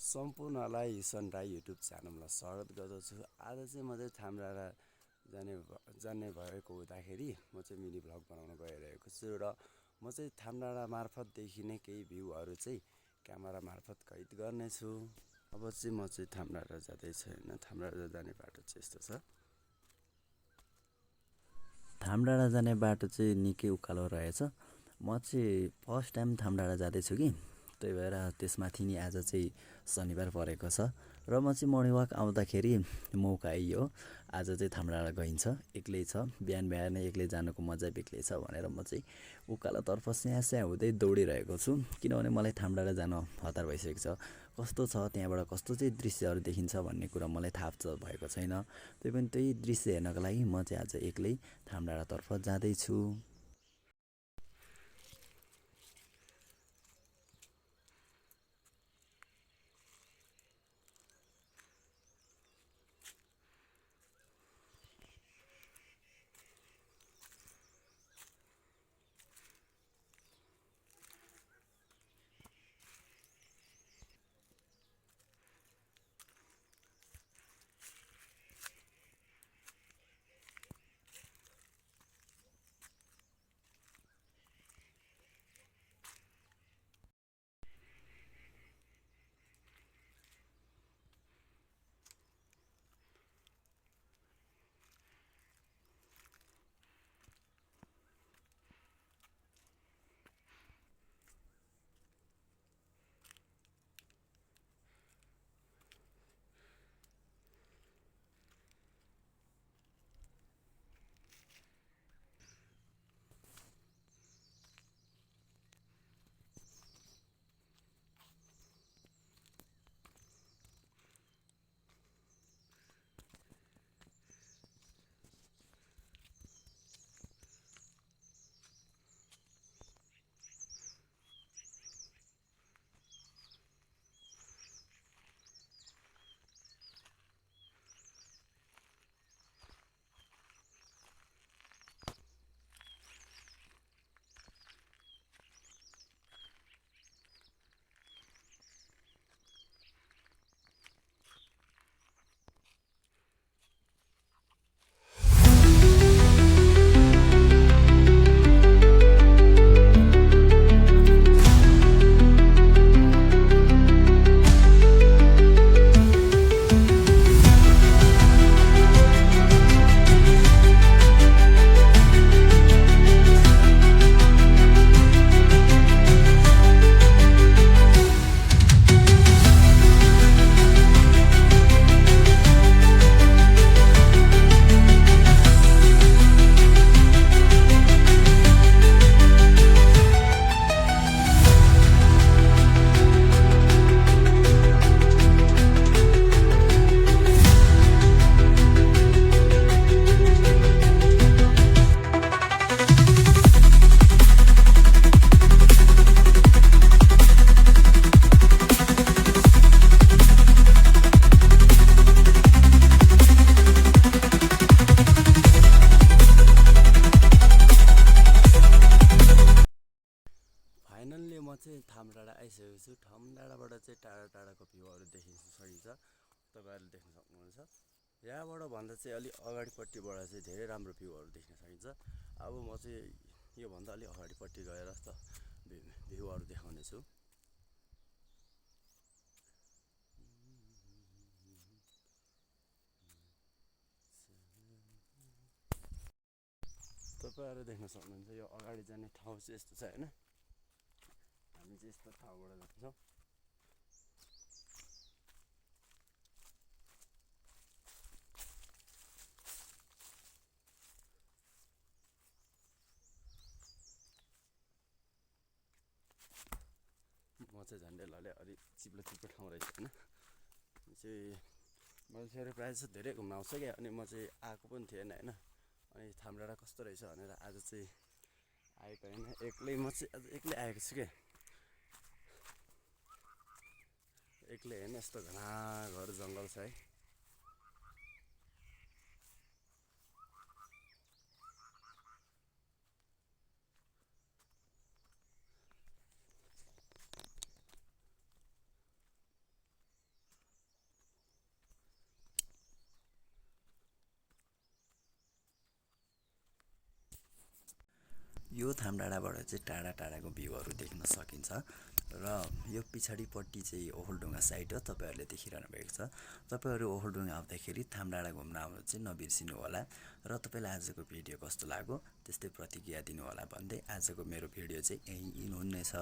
सम्पूर्णलाई सनराई YouTube च्यानलमा स्वागत गर्दछु। आज चाहिँ म चाहिँ थामडाँडा जाने भएको हुँदाखेरि म चाहिँ मिनी भ्लग बनाउन गइरहेको छु र म चाहिँ थामडाँडा मार्फतदेखि नै केही भ्यूहरू चाहिँ क्यामेरा मार्फत कैद गर्नेछु। अब चाहिँ म चाहिँ थामडाँडा जाँदैछु होइन। थामडाँडा जाने बाटो चाहिँ यस्तो छ। थामडाँडा जाने बाटो चाहिँ निकै उकालो रहेछ। म चाहिँ फर्स्ट टाइम थामडाँडा जाँदैछु कि, त्यही भएर त्यसमाथि नि आज चाहिँ शनिबार परेको छ र म चाहिँ मर्निङ वाक आउँदाखेरि मौका आइयो। आज चाहिँ थामडाँडा गइन्छ, एक्लै छ, बिहान बिहानै एक्लै जानुको मजा बेग्लै छ भनेर म चाहिँ उकालोतर्फ स्याहाँ स्याहाँ हुँदै दौडिरहेको छु। किनभने मलाई थामडाँडा जान हतार भइसकेको छ। कस्तो छ त्यहाँबाट, कस्तो चाहिँ दृश्यहरू देखिन्छ भन्ने कुरा मलाई थाहा भएको छैन। त्यही पनि त्यही दृश्य हेर्नको लागि म चाहिँ आज एक्लै थामडाँडातर्फ जाँदैछु। फाइनल्ली म चाहिँ थामडाँडा आइसकेको छु। थामडाँडाबाट चाहिँ टाढा टाढाको भ्यूहरू देखिन सकिन्छ, तपाईँहरूले देख्न सक्नुहुन्छ। यहाँबाट भन्दा चाहिँ अलिक अगाडिपट्टिबाट चाहिँ धेरै राम्रो भ्यूहरू देख्न सकिन्छ। अब म चाहिँ योभन्दा अलिक अगाडिपट्टि गएर भ्यूहरू देखाउने छु। तपाईँहरू देख्न सक्नुहुन्छ यो अगाडि जाने ठाउँ चाहिँ यस्तो छ होइन। हामी चाहिँ यस्तो ठाउँबाट जान्छौँ। म चाहिँ झन्डै लले अलिक चिप्लो ठाउँ रहेछ होइन। चाहिँ मान्छेहरू प्रायः जस्तो धेरै घुम्न आउँछ क्या, अनि म चाहिँ आएको पनि थिएन होइन। अनि थामडाँडा कस्तो रहेछ भनेर आज चाहिँ आएको होइन, एक्लै म चाहिँ आज एक्लै आएको छु क्या। एक्लै होइन, यस्तो घना घर जङ्गल छ है। यो थामडाँडाबाट चाहिँ टाढा टाढाको भ्यूहरू देख्न सकिन्छ र यो पछाडिपट्टि चाहिँ ओखलढुङ्गा साइड हो, तपाईँहरूले देखिरहनु भएको छ। तपाईँहरू ओखलढुङ्गा आउँदाखेरि थामडाँडा घुम्न आउनु चाहिँ नबिर्सिनु होला र तपाईँलाई आजको भिडियो कस्तो लाग्यो त्यस्तै प्रतिक्रिया दिनुहोला भन्दै आजको मेरो भिडियो चाहिँ यहीँ हुनेछ।